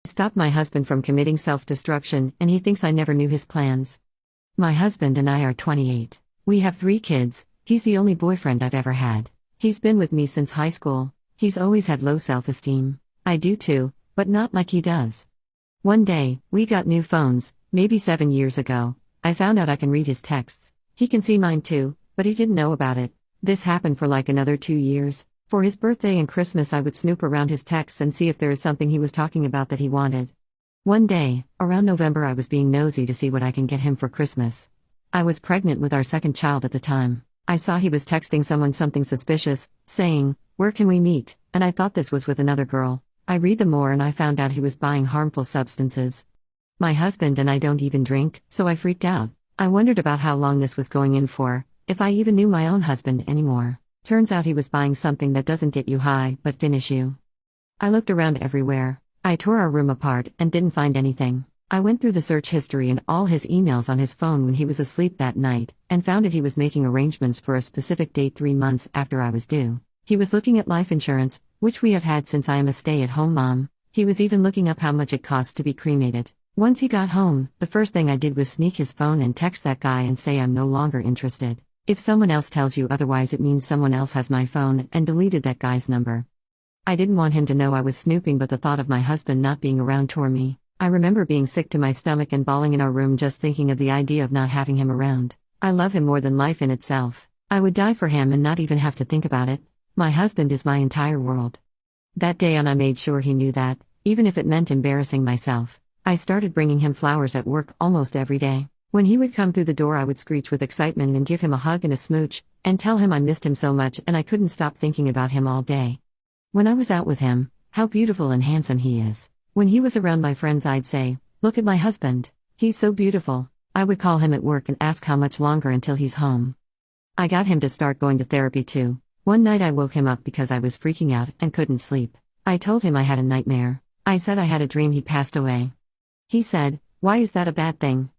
Stopped my husband from committing self-destruction, and he thinks I never knew his plans. My husband and I are 28. We have 3 kids. He's the only boyfriend I've ever had. He's been with me since high school. He's always had low self-esteem. I do too, but not like he does. One day, we got new phones, maybe 7 years ago. I found out I can read his texts. He can see mine too, but he didn't know about it. This happened for like another 2 years. For his birthday and Christmas I would snoop around his texts and see if there is something he was talking about that he wanted. One day, around November, I was being nosy to see what I can get him for Christmas. I was pregnant with our second child at the time. I saw he was texting someone something suspicious, saying, "Where can we meet?" and I thought this was with another girl. I read them more and I found out he was buying harmful substances. My husband and I don't even drink, so I freaked out. I wondered about how long this was going in for, if I even knew my own husband anymore. Turns out he was buying something that doesn't get you high, but finish you. I looked around everywhere. I tore our room apart and didn't find anything. I went through the search history and all his emails on his phone when he was asleep that night, and found that he was making arrangements for a specific date 3 months after I was due. He was looking at life insurance, which we have had since I am a stay-at-home mom. He was even looking up how much it costs to be cremated. Once he got home, the first thing I did was sneak his phone and text that guy and say I'm no longer interested. If someone else tells you otherwise, it means someone else has my phone, and deleted that guy's number. I didn't want him to know I was snooping, but the thought of my husband not being around tore me. I remember being sick to my stomach and bawling in our room just thinking of the idea of not having him around. I love him more than life in itself. I would die for him and not even have to think about it. My husband is my entire world. That day on, I made sure he knew that, even if it meant embarrassing myself. I started bringing him flowers at work almost every day. When he would come through the door, I would screech with excitement and give him a hug and a smooch, and tell him I missed him so much and I couldn't stop thinking about him all day. When I was out with him, how beautiful and handsome he is. When he was around my friends, I'd say, "Look at my husband. He's so beautiful." I would call him at work and ask how much longer until he's home. I got him to start going to therapy too. One night I woke him up because I was freaking out and couldn't sleep. I told him I had a nightmare. I said I had a dream he passed away. He said, "Why is that a bad thing?"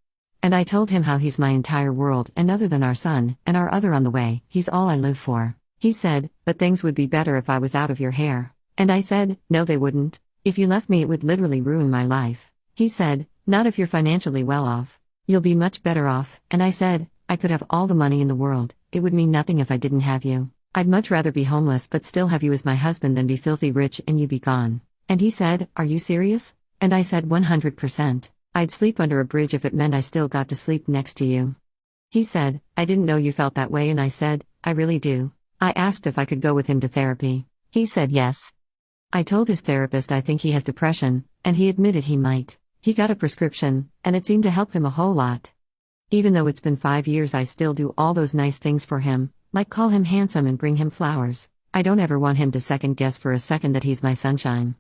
And I told him how he's my entire world, and other than our son, and our other on the way, he's all I live for. He said, "But things would be better if I was out of your hair." And I said, "No, they wouldn't. If you left me, it would literally ruin my life." He said, "Not if you're financially well off. You'll be much better off." And I said, "I could have all the money in the world. It would mean nothing if I didn't have you. I'd much rather be homeless but still have you as my husband than be filthy rich and you be gone." And he said, "Are you serious?" And I said, 100%. I'd sleep under a bridge if it meant I still got to sleep next to you. He said, "I didn't know you felt that way," and I said, "I really do." I asked if I could go with him to therapy. He said yes. I told his therapist I think he has depression, and he admitted he might. He got a prescription, and it seemed to help him a whole lot. Even though it's been 5 years, I still do all those nice things for him, like call him handsome and bring him flowers. I don't ever want him to second guess for a second that he's my sunshine.